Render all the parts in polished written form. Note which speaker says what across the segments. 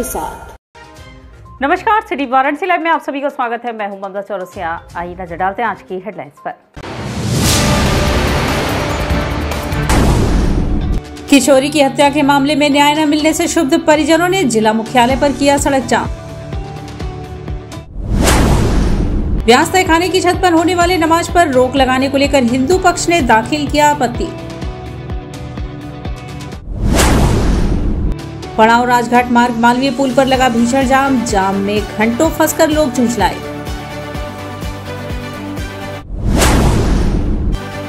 Speaker 1: के साथ।
Speaker 2: नमस्कार, सिटी वाराणसी लाइव में आप सभी का स्वागत है। मैं हूं ममता चौरसिया। आइए नजर डालते हैं आज की हेडलाइंस पर। किशोरी की हत्या के मामले में न्याय न मिलने से क्षुब्ध परिजनों ने जिला मुख्यालय पर किया सड़क जाम। व्यास तहखाने की छत पर होने वाले नमाज पर रोक लगाने को लेकर हिंदू पक्ष ने दाखिल किया आपत्ति। पड़ाव राजघाट मार्ग मालवीय पुल पर लगा भीषण जाम में घंटों फंसकर लोग झुंझलाए।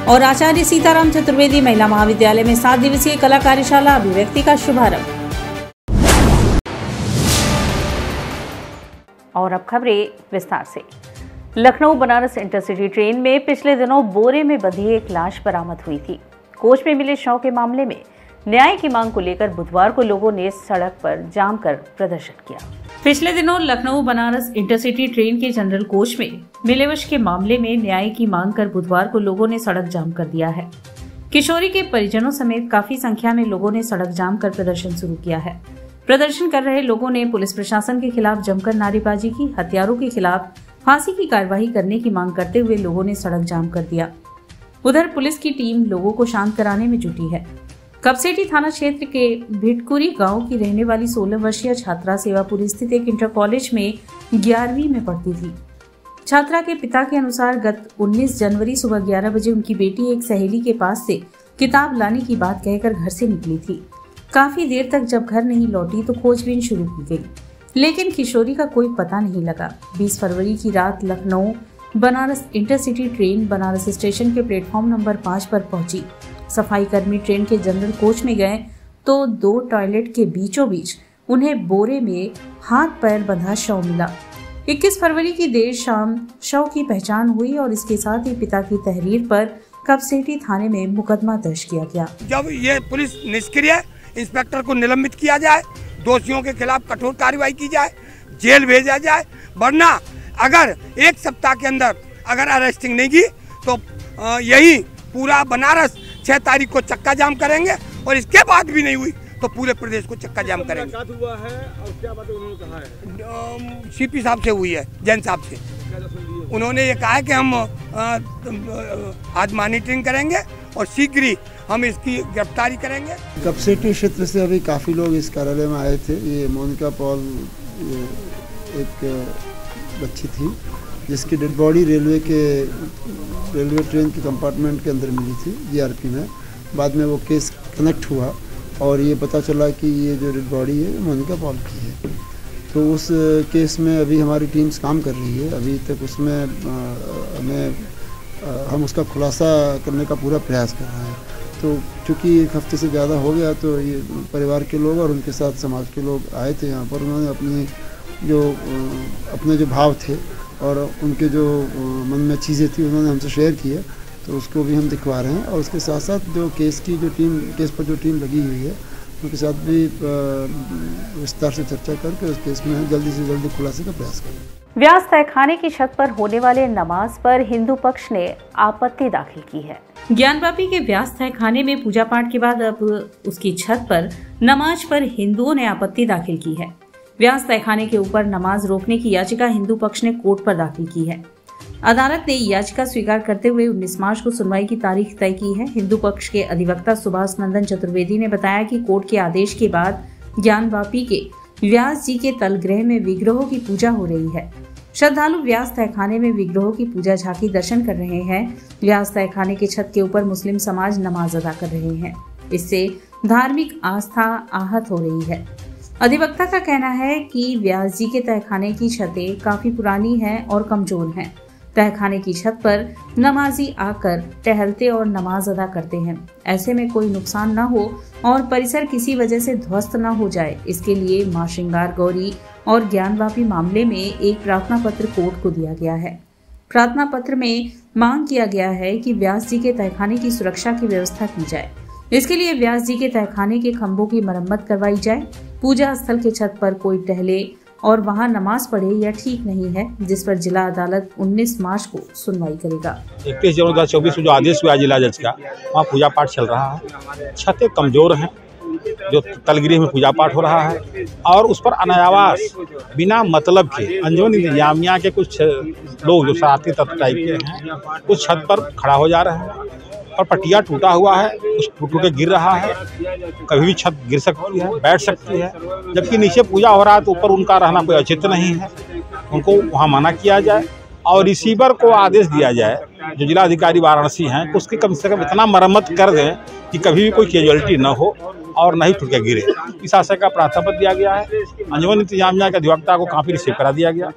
Speaker 2: और आचार्य सीताराम चतुर्वेदी महिला महाविद्यालय में 7 दिवसीय कला कार्यशाला अभिव्यक्ति का शुभारंभ। और अब खबरें विस्तार से। लखनऊ बनारस इंटरसिटी ट्रेन में पिछले दिनों बोरे में बंधी एक लाश बरामद हुई थी। कोच में मिले शव के मामले में न्याय की मांग को लेकर बुधवार को लोगों ने सड़क पर जाम कर प्रदर्शन किया। पिछले दिनों लखनऊ बनारस इंटरसिटी ट्रेन के जनरल कोच में मिलेवश के मामले में न्याय की मांग कर बुधवार को लोगों ने सड़क जाम कर दिया है। किशोरी के परिजनों समेत काफी संख्या में लोगों ने सड़क जाम कर प्रदर्शन शुरू किया है। प्रदर्शन कर रहे लोगों ने पुलिस प्रशासन के खिलाफ जमकर नारेबाजी की। हत्यारों के खिलाफ फांसी की कार्यवाही करने की मांग करते हुए लोगों ने सड़क जाम कर दिया। उधर पुलिस की टीम लोगों को शांत कराने में जुटी है। कपसेटी थाना क्षेत्र के भिटकुरी गांव की रहने वाली 16 वर्षीय छात्रा सेवापुरी स्थित एक इंटर कॉलेज में 11वीं में पढ़ती थी। छात्रा के पिता के अनुसार गत 19 जनवरी सुबह 11 बजे उनकी बेटी एक सहेली के पास से किताब लाने की बात कहकर घर से निकली थी। काफी देर तक जब घर नहीं लौटी तो खोजबीन शुरू की गई, लेकिन किशोरी का कोई पता नहीं लगा। 20 फरवरी की रात Lucknow Banaras intercity train Banaras station के प्लेटफॉर्म नंबर 5 पर पहुंची। सफाई कर्मी ट्रेन के जनरल कोच में गए तो 2 टॉयलेट के बीचों बीच उन्हें बोरे में हाथ पैर बंधा शव मिला। 21 फरवरी की देर शाम शव की पहचान हुई और इसके साथ ही पिता की तहरीर पर कपसेटी थाने में मुकदमा दर्ज किया गया।
Speaker 3: जब ये पुलिस निष्क्रिय, इंस्पेक्टर को निलंबित किया जाए, दोषियों के खिलाफ कठोर कार्रवाई की जाए, जेल भेजा जाए, वरना अगर 1 सप्ताह के अंदर अगर अरेस्टिंग नहीं की तो यही पूरा बनारस 6 तारीख को चक्का जाम करेंगे और इसके बाद भी नहीं हुई तो पूरे प्रदेश को चक्का जाम करेंगे।
Speaker 4: हुआ है और क्या बात उन्होंने कहा है?
Speaker 3: सीपी साहब से हुई है, जैन साहब से। उन्होंने ये कहा है कि हम आज मॉनिटरिंग करेंगे और शीघ्र ही हम इसकी गिरफ्तारी करेंगे।
Speaker 5: कपसेटी क्षेत्र से अभी काफ़ी लोग इस कार्यालय में आए थे। ये मोनिका पॉल एक बच्ची थी जिसकी डेड बॉडी रेलवे ट्रेन के कंपार्टमेंट के अंदर मिली थी जीआरपी में। बाद में वो केस कनेक्ट हुआ और ये पता चला कि ये जो डेड बॉडी है मोनिका पॉल की है। तो उस केस में अभी हमारी टीम्स काम कर रही है। अभी तक उसमें हम उसका खुलासा करने का पूरा प्रयास कर रहे हैं। तो चूँकि 1 हफ्ते से ज़्यादा हो गया तो ये परिवार के लोग और उनके साथ समाज के लोग आए थे यहाँ पर। उन्होंने अपने जो भाव थे और उनके जो मन में चीज़ें थी उन्होंने हमसे शेयर किए, तो उसको भी हम दिखवा रहे हैं। और उसके साथ साथ जो केस पर जो टीम लगी हुई है उनके साथ भी विस्तार से चर्चा करके उस केस में जल्दी से जल्दी खुलासे का प्रयास करें।
Speaker 2: व्यास तहखाने की छत पर होने वाले नमाज पर हिंदू पक्ष ने आपत्ति दाखिल की है। ज्ञानवापी के व्यास तहखाने में पूजा पाठ के बाद अब उसकी छत पर नमाज पर हिंदुओं ने आपत्ति दाखिल की है। व्यास तहखाने के ऊपर नमाज रोकने की याचिका हिंदू पक्ष ने कोर्ट पर दाखिल की है। अदालत ने याचिका स्वीकार करते हुए 19 मार्च को सुनवाई की तारीख तय की है। हिंदू पक्ष के अधिवक्ता सुभाष नंदन चतुर्वेदी ने बताया कि कोर्ट के आदेश के बाद ज्ञानवापी के व्यास जी के तलगृह में विग्रहों की पूजा हो रही है। श्रद्धालु व्यास तहखाने में विग्रहों की पूजा झांकी दर्शन कर रहे हैं। व्यास तहखाने की छत के ऊपर मुस्लिम समाज नमाज अदा कर रहे हैं। इससे धार्मिक आस्था आहत हो रही है। अधिवक्ता का कहना है कि व्यास जी के तहखाने की छतें काफी पुरानी हैं और कमजोर हैं। तहखाने की छत पर नमाजी आकर टहलते और नमाज अदा करते हैं। ऐसे में कोई नुकसान न हो और परिसर किसी वजह से ध्वस्त न हो जाए, इसके लिए मां श्रृंगार गौरी और ज्ञानवापी मामले में एक प्रार्थना पत्र कोर्ट को दिया गया है। प्रार्थना पत्र में मांग किया गया है कि व्यास जी के तहखाने की सुरक्षा की व्यवस्था की जाए। इसके लिए व्यास जी के तहखाने के खंभों की मरम्मत करवाई जाए। पूजा स्थल के छत पर कोई टहले और वहां नमाज पढ़े यह ठीक नहीं है, जिस पर जिला अदालत 19 मार्च को सुनवाई करेगा।
Speaker 4: 31 जनवरी 2024 को जो आदेश हुआ जिला जज का, वहाँ पूजा पाठ चल रहा है। छतें कमजोर हैं जो तलगिरी में पूजा पाठ हो रहा है, और उस पर अनायास बिना मतलब के अंजुमन इंतजामिया के कुछ लोग जो शरारती तत्व टाइप के हैं, उस छत पर खड़ा हो जा रहे हैं और पटिया टूटा हुआ है, उस टूट के गिर रहा है। कभी भी छत गिर सकती है, बैठ सकती है, जबकि नीचे पूजा हो रहा है तो ऊपर उनका रहना कोई औचित्य नहीं है। उनको वहाँ मना किया जाए और रिसीवर को आदेश दिया जाए, जो जिलाधिकारी वाराणसी हैं, उसकी कम से कम इतना मरम्मत कर दें कि कभी भी कोई कैजुअलिटी न हो और न ही टूट के गिरे। इस आशय का प्रार्थना पत्र दिया गया है। अंजुमन इंतजामिया के अधिवक्ता को काफी रिसीव करा दिया गया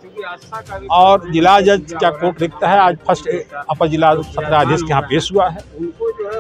Speaker 4: और जिला जज का कोर्ट रिक्त है। आज फर्स्ट अपर जिला सत्राधीश के यहाँ पेश हुआ है।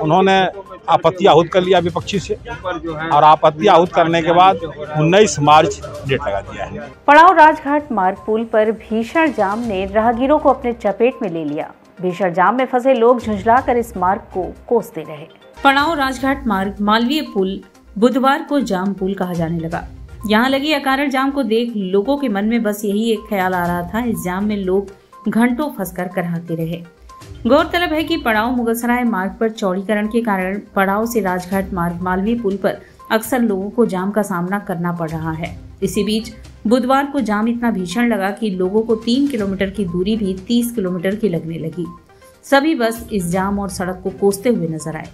Speaker 4: उन्होंने आपत्ति आहूत कर लिया विपक्षी से, और आपत्ति आहूत करने के बाद 19 मार्च डेट लगा दिया है।
Speaker 2: पड़ाव राजघाट मार्ग पुल पर भीषण जाम ने राहगीरों को अपने चपेट में ले लिया। भीषण जाम में फंसे लोग झुंझलाकर इस मार्ग को कोसते रहे। पड़ाव राजघाट मार्ग मालवीय पुल बुधवार को जाम पुल कहा जाने लगा। यहाँ लगी अकारण जाम को देख लोगों के मन में बस यही एक ख्याल आ रहा था, इस जाम में लोग घंटों फंसकर कराहते रहे। गौरतलब है कि पड़ाव मुगलसराय मार्ग पर चौड़ीकरण के कारण पड़ाव से राजघाट मार्ग मालवीय पुल पर अक्सर लोगों को जाम का सामना करना पड़ रहा है। इसी बीच बुधवार को जाम इतना भीषण लगा कि लोगों को 3 किलोमीटर की दूरी भी 30 किलोमीटर की लगने लगी। सभी बस इस जाम और सड़क को कोसते हुए नजर आए।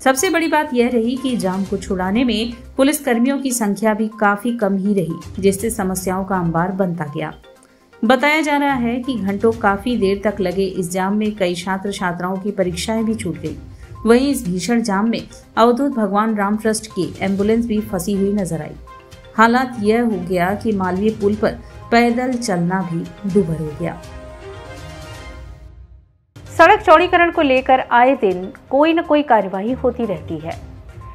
Speaker 2: सबसे बड़ी बात यह रही कि जाम को छुड़ाने में पुलिस कर्मियों की संख्या भी काफी कम ही रही, जिससे समस्याओं का अंबार बनता गया। बताया जा रहा है कि घंटों काफी देर तक लगे इस जाम में कई छात्र छात्राओं की परीक्षाएं भी छूट गई। वहीं इस भीषण जाम में अवधूत भगवान राम ट्रस्ट की एम्बुलेंस भी फंसी हुई नजर आई। हालात यह हो गया कि मालवीय पुल पर पैदल चलना भी दूभर हो गया। सड़क चौड़ीकरण को लेकर आए दिन कोई न कोई कार्यवाही होती रहती है।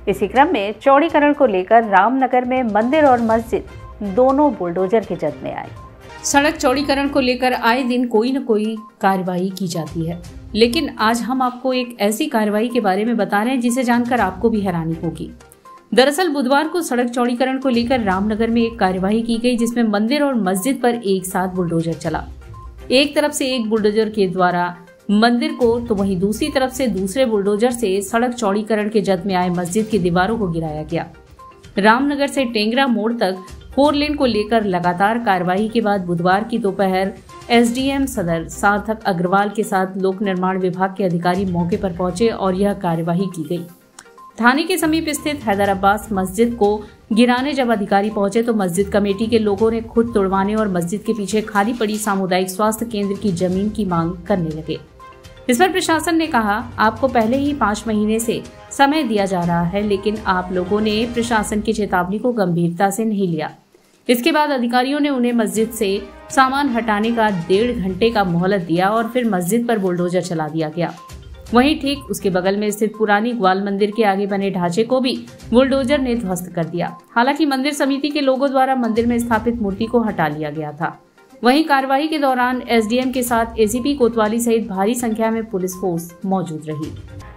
Speaker 2: इसी क्रम में चौड़ीकरण को लेकर रामनगर में मंदिर और मस्जिद दोनों बुलडोजर के जद में आए। सड़क चौड़ीकरण को लेकर आए दिन कोई न कोई कार्यवाही की जाती है, लेकिन आज हम आपको एक ऐसी कार्यवाही के बारे में बता रहे हैं जिसे जानकर आपको भी हैरानी होगी। दरअसल बुधवार को सड़क चौड़ीकरण को लेकर रामनगर में एक कार्यवाही की गई, जिसमें मंदिर और मस्जिद पर एक साथ बुलडोजर चला। एक तरफ से एक बुलडोजर के द्वारा मंदिर को तो वहीं दूसरी तरफ से दूसरे बुलडोजर से सड़क चौड़ीकरण के जद में आए मस्जिद की दीवारों को गिराया गया। रामनगर से टेंगरा मोड़ तक 4 लेन को लेकर लगातार कार्रवाई के बाद बुधवार की दोपहर एसडीएम सदर सार्थक अग्रवाल के साथ लोक निर्माण विभाग के अधिकारी मौके पर पहुंचे और यह कार्यवाही की गई। थाने के समीप स्थित हैदर अब्बास मस्जिद को गिराने जब अधिकारी पहुंचे तो मस्जिद कमेटी के लोगों ने खुद तोड़वाने और मस्जिद के पीछे खाली पड़ी सामुदायिक स्वास्थ्य केंद्र की जमीन की मांग करने लगे। इस पर प्रशासन ने कहा, आपको पहले ही 5 महीने से समय दिया जा रहा है, लेकिन आप लोगों ने प्रशासन की चेतावनी को गंभीरता से नहीं लिया। इसके बाद अधिकारियों ने उन्हें मस्जिद से सामान हटाने का 1.5 घंटे का मोहलत दिया और फिर मस्जिद पर बुलडोजर चला दिया गया। वहीं ठीक उसके बगल में स्थित पुरानी ग्वाल मंदिर के आगे बने ढांचे को भी बुलडोजर ने ध्वस्त कर दिया। हालांकि मंदिर समिति के लोगों द्वारा मंदिर में स्थापित मूर्ति को हटा लिया गया था। वहीं कार्रवाई के दौरान एसडीएम के साथ एसीपी कोतवाली सहित भारी संख्या में पुलिस फोर्स मौजूद रही।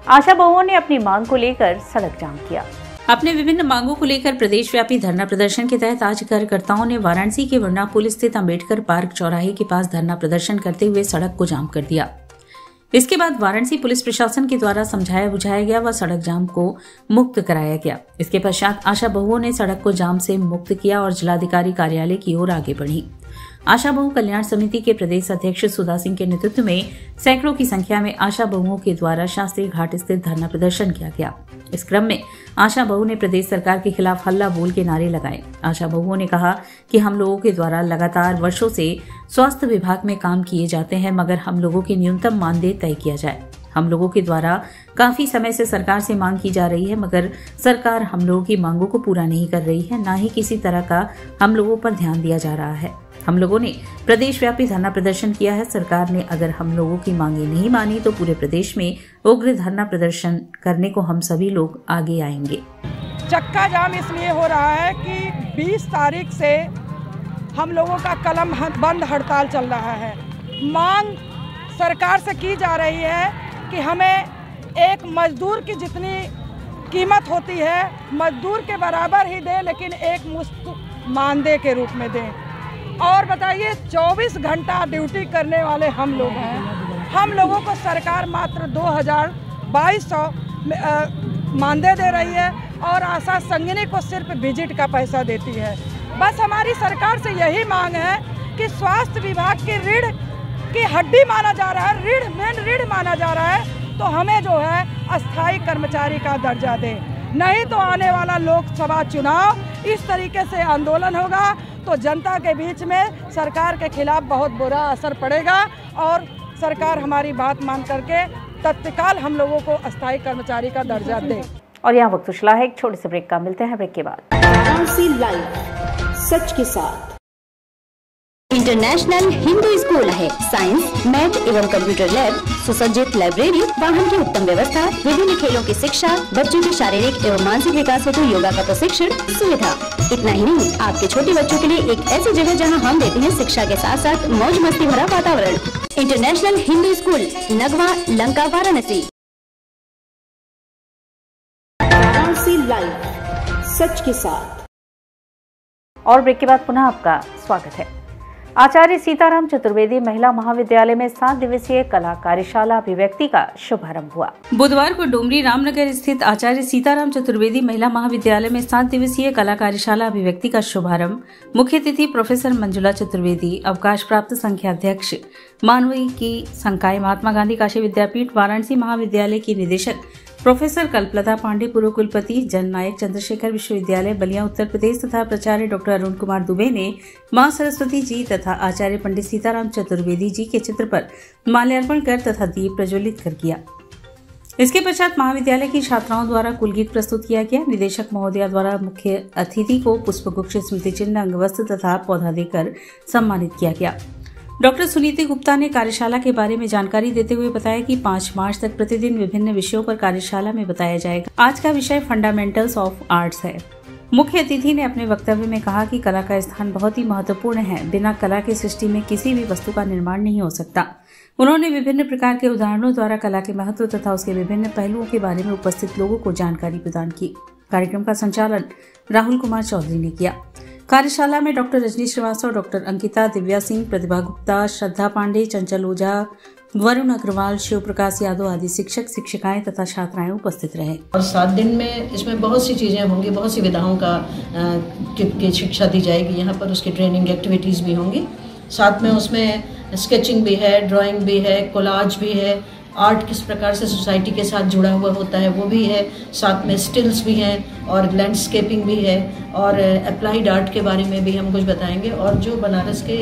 Speaker 2: आशा बहुओं ने अपनी मांग को लेकर सड़क जाम किया। अपने विभिन्न मांगों को लेकर प्रदेश व्यापी धरना प्रदर्शन के तहत आज कार्यकर्ताओं ने वाराणसी के वरना पुल स्थित अम्बेडकर पार्क चौराहे के पास धरना प्रदर्शन करते हुए सड़क को जाम कर दिया। इसके बाद वाराणसी पुलिस प्रशासन के द्वारा समझाया बुझाया गया व सड़क जाम को मुक्त कराया गया। इसके पश्चात आशा बहुओं ने सड़क को जाम से मुक्त किया और जिलाधिकारी कार्यालय की ओर आगे बढ़ी। आशा बहु कल्याण समिति के प्रदेश अध्यक्ष सुधा सिंह के नेतृत्व में सैकड़ों की संख्या में आशा बहुओं के द्वारा शास्त्री घाट स्थित धरना प्रदर्शन किया गया। इस क्रम में आशा बहु ने प्रदेश सरकार के खिलाफ हल्ला बोल के नारे लगाए। आशा बहुओं ने कहा कि हम लोगों के द्वारा लगातार वर्षों से स्वास्थ्य विभाग में काम किए जाते हैं, मगर हम लोगों की न्यूनतम मानदेय तय किया जाए। हम लोगों के द्वारा काफी समय से सरकार से मांग की जा रही है, मगर सरकार हम लोगों की मांगों को पूरा नहीं कर रही है, न ही किसी तरह का हम लोगों पर ध्यान दिया जा रहा है। हम लोगों ने प्रदेश व्यापी धरना प्रदर्शन किया है। सरकार ने अगर हम लोगों की मांगे नहीं मानी तो पूरे प्रदेश में उग्र धरना प्रदर्शन करने को हम सभी लोग आगे आएंगे।
Speaker 1: चक्का जाम इसलिए हो रहा है कि 20 तारीख से हम लोगों का कलम बंद हड़ताल चल रहा है। मांग सरकार से की जा रही है कि हमें एक मजदूर की जितनी कीमत होती है मजदूर के बराबर ही दें, लेकिन एक मुश्त मानदेय के रूप में दें। और बताइए 24 घंटा ड्यूटी करने वाले हम लोग हैं। हम लोगों को सरकार मात्र 2200 मानदेय दे रही है और आशा संगिनी को सिर्फ विजिट का पैसा देती है। बस हमारी सरकार से यही मांग है कि स्वास्थ्य विभाग के रीढ़ की हड्डी माना जा रहा है, मेन रीढ़ माना जा रहा है, तो हमें जो है अस्थायी कर्मचारी का दर्जा दे। नहीं तो आने वाला लोकसभा चुनाव इस तरीके से आंदोलन होगा तो जनता के बीच में सरकार के खिलाफ बहुत बुरा असर पड़ेगा और सरकार हमारी बात मान करके तत्काल हम लोगों को अस्थायी कर्मचारी का दर्जा दे।
Speaker 2: और यहाँ वक्त उछला है एक छोटे से ब्रेक का, मिलते हैं ब्रेक के बाद।
Speaker 6: वाराणसी लाइव, सच के साथ। इंटरनेशनल हिंदू स्कूल है। साइंस, मैथ एवं कंप्यूटर लैब, सुसज्जित लाइब्रेरी, वाहन की उत्तम व्यवस्था, विभिन्न खेलों की शिक्षा, बच्चों के शारीरिक एवं मानसिक विकास हेतु योगा का प्रशिक्षण सुविधा। इतना ही नहीं, आपके छोटे बच्चों के लिए एक ऐसी जगह जहां हम देते हैं शिक्षा के साथ साथ मौज मस्ती भरा वातावरण। International Hindu school, Nagwa, Lanka, Varanasi. Varanasi live, सच के साथ।
Speaker 2: और ब्रेक के बाद पुनः आपका स्वागत है। आचार्य सीताराम चतुर्वेदी महिला महाविद्यालय में 7 दिवसीय कला कार्यशाला अभिव्यक्ति का शुभारंभ हुआ। बुधवार को डुमरी रामनगर स्थित आचार्य सीताराम चतुर्वेदी महिला महाविद्यालय में 7 दिवसीय कला कार्यशाला अभिव्यक्ति का शुभारंभ मुख्य अतिथि प्रोफेसर मंजुला चतुर्वेदी, अवकाश प्राप्त संख्याध्यक्ष मानविकी संकाय महात्मा गांधी काशी विद्यापीठ वाराणसी महाविद्यालय की निदेशक प्रोफेसर कल्पलता पांडे, पूर्व कुलपति जननायक चंद्रशेखर विश्वविद्यालय बलिया उत्तर प्रदेश तथा प्राचार्य डॉक्टर अरुण कुमार दुबे ने मां सरस्वती जी तथा आचार्य पंडित सीताराम चतुर्वेदी जी के चित्र पर माल्यार्पण कर तथा दीप प्रज्वलित कर किया। इसके पश्चात महाविद्यालय की छात्राओं द्वारा कुलगीत प्रस्तुत किया गया। निदेशक महोदया द्वारा मुख्य अतिथि को पुष्पगुच्छ, स्मृति चिन्ह, अंगवस्त्र तथा पौधा देकर सम्मानित किया गया। डॉक्टर सुनीति गुप्ता ने कार्यशाला के बारे में जानकारी देते हुए बताया कि 5 मार्च तक प्रतिदिन विभिन्न विषयों पर कार्यशाला में बताया जाएगा। आज का विषय फंडामेंटल्स ऑफ आर्ट्स है। मुख्य अतिथि ने अपने वक्तव्य में कहा कि कला का स्थान बहुत ही महत्वपूर्ण है। बिना कला की सृष्टि में किसी भी वस्तु का निर्माण नहीं हो सकता। उन्होंने विभिन्न प्रकार के उदाहरणों द्वारा कला के महत्व तथा उसके विभिन्न पहलुओं के बारे में उपस्थित लोगों को जानकारी प्रदान की। कार्यक्रम का संचालन राहुल कुमार चौधरी ने किया। कार्यशाला में डॉक्टर रजनी श्रीवास्तव, डॉक्टर अंकिता, दिव्या सिंह, प्रतिभा गुप्ता, श्रद्धा पांडे, चंचल ओझा, वरुण अग्रवाल, शिव प्रकाश यादव आदि शिक्षक, शिक्षिकाएं तथा छात्राएं उपस्थित रहे।
Speaker 7: और 7 दिन में इसमें बहुत सी चीज़ें होंगी, बहुत सी विधाओं का की शिक्षा दी जाएगी। यहाँ पर उसकी ट्रेनिंग एक्टिविटीज़ भी होंगी। साथ में उसमें स्केचिंग भी है, ड्राइंग भी है, कोलाज भी है, आर्ट किस प्रकार से सोसाइटी के साथ जुड़ा हुआ होता है वो भी है। साथ में स्टिल्स भी हैं और लैंडस्केपिंग भी है और अप्लाइड आर्ट के बारे में भी हम कुछ बताएंगे। और जो बनारस के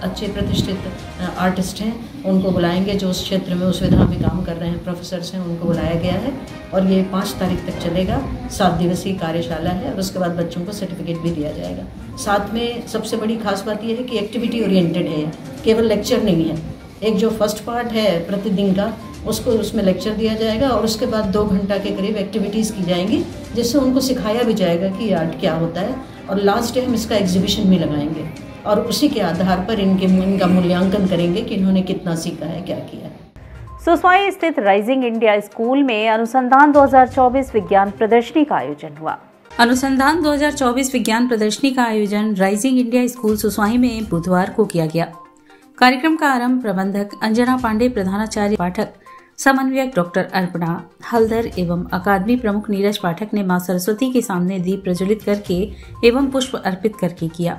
Speaker 7: अच्छे प्रतिष्ठित आर्टिस्ट हैं उनको बुलाएंगे, जो उस क्षेत्र में उस विधा में काम कर रहे हैं, प्रोफेसर्स हैं, उनको बुलाया गया है। और ये 5 तारीख तक चलेगा। 7 दिवसीय कार्यशाला है और उसके बाद बच्चों को सर्टिफिकेट भी दिया जाएगा। साथ में सबसे बड़ी खास बात यह है कि एक्टिविटी ओरिएंटेड है, केवल लेक्चर नहीं है। एक जो फर्स्ट पार्ट है प्रतिदिन का उसको उसमें लेक्चर दिया जाएगा और उसके बाद 2 घंटा के करीब एक्टिविटीज़ की जाएंगी, जिससे उनको सिखाया भी जाएगा कि आर्ट क्या होता है। और लास्ट डे हम इसका एग्जीबिशन भी लगाएंगे और उसी के आधार पर इनका मूल्यांकन करेंगे कि इन्होंने कितना सीखा है, क्या किया है।
Speaker 2: सुसवाई स्थित राइजिंग इंडिया स्कूल में अनुसंधान 2024 विज्ञान प्रदर्शनी का आयोजन हुआ। अनुसंधान 2024 विज्ञान प्रदर्शनी का आयोजन राइजिंग इंडिया स्कूल सुसवाई में बुधवार को किया गया। कार्यक्रम का आरंभ प्रबंधक अंजना पांडे, प्रधानाचार्य पाठक समन्वयक डॉक्टर अर्पणा हल्दर एवं अकादमी प्रमुख नीरज पाठक ने मां सरस्वती के सामने दीप प्रज्वलित करके एवं पुष्प अर्पित करके किया।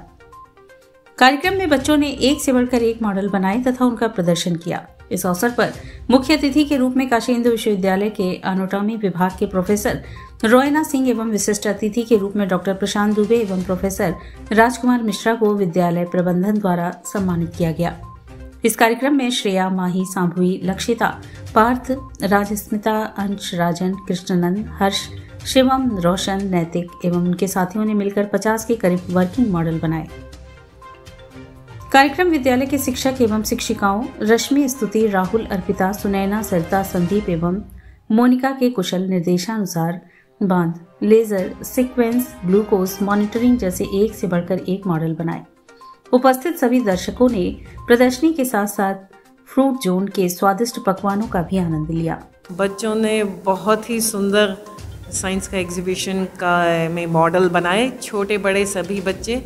Speaker 2: कार्यक्रम में बच्चों ने एक से बढ़कर एक मॉडल बनाए तथा उनका प्रदर्शन किया। इस अवसर पर मुख्य अतिथि के रूप में काशी हिंदू विश्वविद्यालय के एनाटॉमी विभाग के प्रोफेसर रोयना सिंह एवं विशिष्ट अतिथि के रूप में डॉक्टर प्रशांत दुबे एवं प्रोफेसर राजकुमार मिश्रा को विद्यालय प्रबंधन द्वारा सम्मानित किया गया। इस कार्यक्रम में श्रेया, माही, सांभवी, लक्षिता, पार्थ, राजस्मिता, अंश, राजन, कृष्णनंद, हर्ष, शिवम, रोशन, नैतिक एवं उनके साथियों ने मिलकर 50 के करीब वर्किंग मॉडल बनाए। कार्यक्रम विद्यालय के शिक्षक एवं शिक्षिकाओं रश्मि, स्तुति, राहुल, अर्पिता, सुनैना, सरिता, संदीप एवं मोनिका के कुशल निर्देशानुसार बांध, लेजर, सीक्वेंस, ग्लूकोज मॉनिटरिंग जैसे एक से बढ़कर एक मॉडल बनाए। उपस्थित सभी दर्शकों ने प्रदर्शनी के साथ साथ फ्रूट जोन के स्वादिष्ट पकवानों का भी आनंद लिया।
Speaker 8: बच्चों ने बहुत ही सुंदर साइंस का एग्जीबिशन का में मॉडल बनाए, छोटे बड़े सभी बच्चे।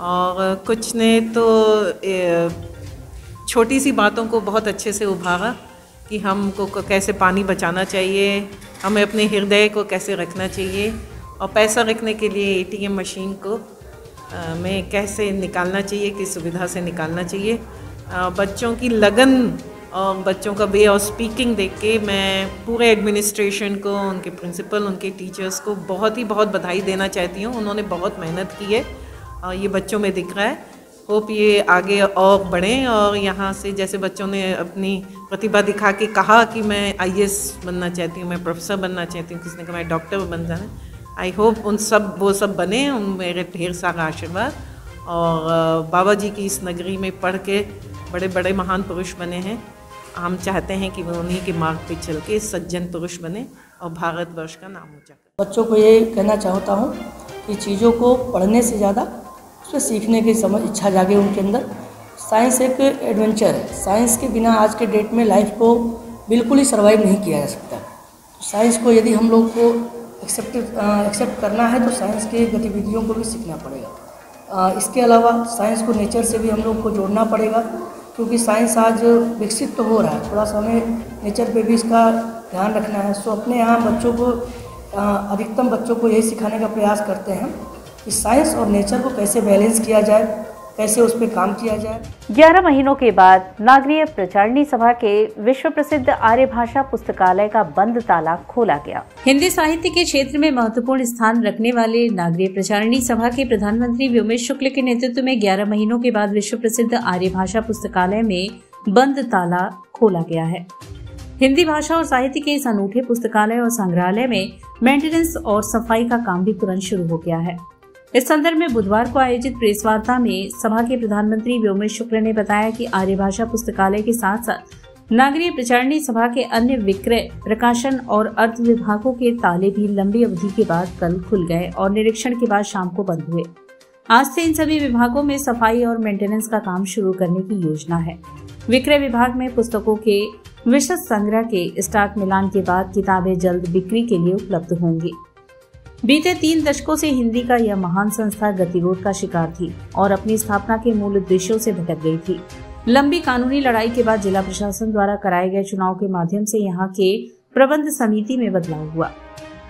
Speaker 8: और कुछ ने तो छोटी सी बातों को बहुत अच्छे से उभारा कि हमको कैसे पानी बचाना चाहिए, हमें अपने हृदय को कैसे रखना चाहिए और पैसा रखने के लिए ATM मशीन को में कैसे निकालना चाहिए, किस सुविधा से निकालना चाहिए। बच्चों की लगन और बच्चों का वे ऑफ स्पीकिंग देख के मैं पूरे एडमिनिस्ट्रेशन को, उनके प्रिंसिपल, उनके टीचर्स को बहुत बधाई देना चाहती हूँ। उन्होंने बहुत मेहनत की है और ये बच्चों में दिख रहा है। होप ये आगे और बढ़ें और यहाँ से जैसे बच्चों ने अपनी प्रतिभा दिखा के कहा कि मैं IAS बनना चाहती हूँ, मैं प्रोफेसर बनना चाहती हूँ, किसी ने कहा मैं डॉक्टर बन जाना। आई होप वो सब बने, उन मेरे ढेर सारा आशीर्वाद। और बाबा जी की इस नगरी में पढ़ के बड़े महान पुरुष बने हैं। हम चाहते हैं कि वो उन्हीं के मार्ग पे चल के सज्जन पुरुष बने और भारतवर्ष का नाम ऊंचा करें।
Speaker 9: बच्चों को ये कहना चाहता हूँ कि चीज़ों को पढ़ने से ज़्यादा उसमें सीखने की इच्छा जागे उनके अंदर। साइंस एक एडवेंचर है। साइंस के बिना आज के डेट में लाइफ को बिल्कुल ही सर्वाइव नहीं किया जा सकता। तो साइंस को यदि हम लोग को एक्सेप्ट करना है तो साइंस की गतिविधियों को भी सीखना पड़ेगा। इसके अलावा साइंस को नेचर से भी हम लोग को जोड़ना पड़ेगा, क्योंकि साइंस आज विकसित तो हो रहा है, थोड़ा सा हमें नेचर पे भी इसका ध्यान रखना है। सो अपने यहाँ बच्चों को अधिकतम बच्चों को यही सिखाने का प्रयास करते हैं कि साइंस और नेचर को कैसे बैलेंस किया जाए, कैसे उस पर काम किया जाए।
Speaker 2: 11 महीनों के बाद नागरीय प्रचारणी सभा के विश्व प्रसिद्ध आर्य भाषा पुस्तकालय का बंद ताला खोला गया। हिंदी साहित्य के क्षेत्र में महत्वपूर्ण स्थान रखने वाले नागरीय प्रचारणी सभा के प्रधानमंत्री व्योमेश शुक्ल के नेतृत्व में 11 महीनों के बाद विश्व प्रसिद्ध आर्य भाषा पुस्तकालय में बंद ताला खोला गया है। हिंदी भाषा और साहित्य के इस अनूठे पुस्तकालय और संग्रहालय में मेंटेनेंस और सफाई का काम भी तुरंत शुरू हो गया है। इस संदर्भ में बुधवार को आयोजित प्रेस वार्ता में सभा के प्रधानमंत्री व्योमेश शुक्ल ने बताया कि आर्य भाषा पुस्तकालय के साथ साथ नागरीय प्रचारणी सभा के अन्य विक्रय, प्रकाशन और अर्थ विभागों के ताले भी लंबी अवधि के बाद कल खुल गए और निरीक्षण के बाद शाम को बंद हुए। आज से इन सभी विभागों में सफाई और मेंटेनेंस का काम शुरू करने की योजना है। विक्रय विभाग में पुस्तकों के विशद संग्रह के स्टॉक मिलान के बाद किताबें जल्द बिक्री के लिए उपलब्ध होंगी। बीते 3 दशकों से हिंदी का यह महान संस्था गतिरोध का शिकार थी और अपनी स्थापना के मूल उद्देश्यों से भटक गई थी। लंबी कानूनी लड़ाई के बाद जिला प्रशासन द्वारा कराए गए चुनाव के माध्यम से यहाँ के प्रबंध समिति में बदलाव हुआ।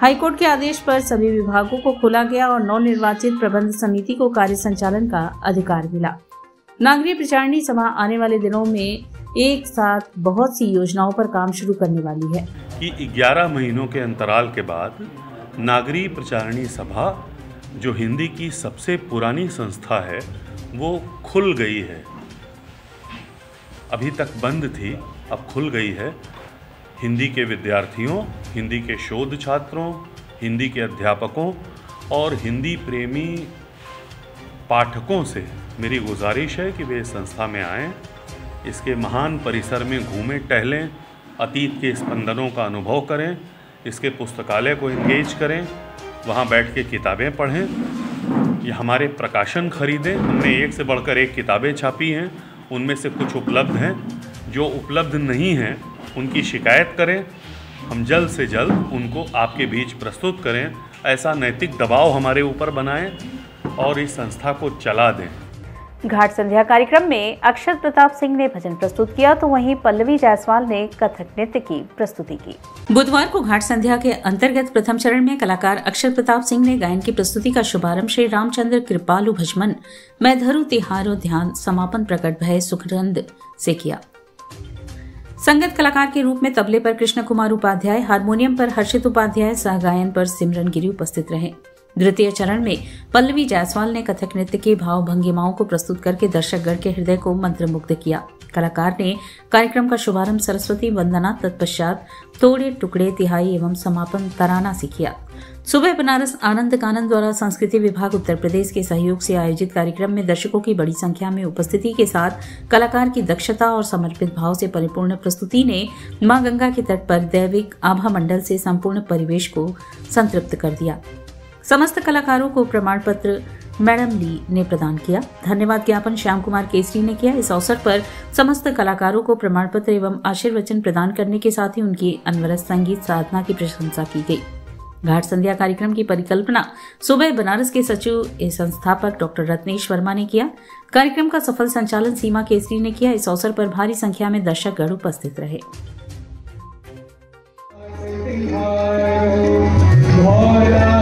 Speaker 2: हाईकोर्ट के आदेश पर सभी विभागों को खोला गया और नवनिर्वाचित प्रबंध समिति को कार्य संचालन का अधिकार मिला। नागरीय प्रचारणी सभा आने वाले दिनों में एक साथ बहुत सी योजनाओं पर काम शुरू करने वाली है।
Speaker 10: कि 11 महीनों के अंतराल के बाद नागरीय प्रचारणी सभा, जो हिंदी की सबसे पुरानी संस्था है, वो खुल गई है। अभी तक बंद थी, अब खुल गई है। हिंदी के विद्यार्थियों, हिंदी के शोध छात्रों, हिंदी के अध्यापकों और हिंदी प्रेमी पाठकों से मेरी गुजारिश है कि वे इस संस्था में आएं, इसके महान परिसर में घूमें टहलें, अतीत के स्पंदनों का अनुभव करें, इसके पुस्तकालय को एंगेज करें, वहाँ बैठ के किताबें पढ़ें या हमारे प्रकाशन खरीदें। हमने एक से बढ़कर एक किताबें छापी हैं, उनमें से कुछ उपलब्ध हैं, जो उपलब्ध नहीं हैं उनकी शिकायत करें। हम जल्द से जल्द उनको आपके बीच प्रस्तुत करें। ऐसा नैतिक दबाव हमारे ऊपर बनाएं और इस संस्था को चला दें।
Speaker 2: घाट संध्या कार्यक्रम में अक्षत प्रताप सिंह ने भजन प्रस्तुत किया तो वहीं पल्लवी जायसवाल ने कथक नृत्य की प्रस्तुति की। बुधवार को घाट संध्या के अंतर्गत प्रथम चरण में कलाकार अक्षत प्रताप सिंह ने गायन की प्रस्तुति का शुभारंभ श्री रामचंद्र कृपालु भजमन मैं धरु तिहारो ध्यान समापन प्रकट भय सुखनंद से किया। संगत कलाकार के रूप में तबले पर कृष्ण कुमार उपाध्याय, हारमोनियम पर हर्षित उपाध्याय, सह गायन पर सिमरन गिरी उपस्थित रहे। द्वितीय चरण में पल्लवी जायसवाल ने कथक नृत्य के भाव भंगिमाओं को प्रस्तुत करके दर्शकगण के हृदय को मंत्रमुग्ध किया। कलाकार ने कार्यक्रम का शुभारंभ सरस्वती वंदना, तत्पश्चात तोड़े टुकड़े तिहाई एवं समापन तराना से किया। सुबह बनारस आनंद कानन द्वारा संस्कृति विभाग उत्तर प्रदेश के सहयोग से आयोजित कार्यक्रम में दर्शकों की बड़ी संख्या में उपस्थिति के साथ कलाकार की दक्षता और समर्पित भाव से परिपूर्ण प्रस्तुति ने मां गंगा के तट पर दैविक आभा मंडल से संपूर्ण परिवेश को संतृप्त कर दिया। समस्त कलाकारों को प्रमाण पत्र मैडम ली ने प्रदान किया। धन्यवाद ज्ञापन श्याम कुमार केसरी ने किया। इस अवसर पर समस्त कलाकारों को प्रमाण पत्र एवं आशीर्वचन प्रदान करने के साथ ही उनकी अनवरत संगीत साधना की प्रशंसा की गई। घाट संध्या कार्यक्रम की परिकल्पना सुबह बनारस के सचिव संस्थापक डॉक्टर रत्नेश वर्मा ने किया। कार्यक्रम का सफल संचालन सीमा केसरी ने किया। इस अवसर पर भारी संख्या में दर्शकगण उपस्थित रहे।
Speaker 11: भोला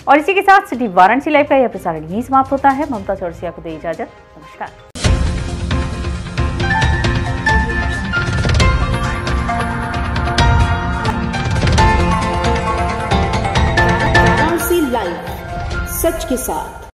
Speaker 2: और इसी के साथ सिटी वाराणसी लाइव का यह प्रसारण यहीं समाप्त होता है। ममता चौरसिया को दे इजाजत। नमस्कार।
Speaker 11: वाराणसी लाइव, सच के साथ।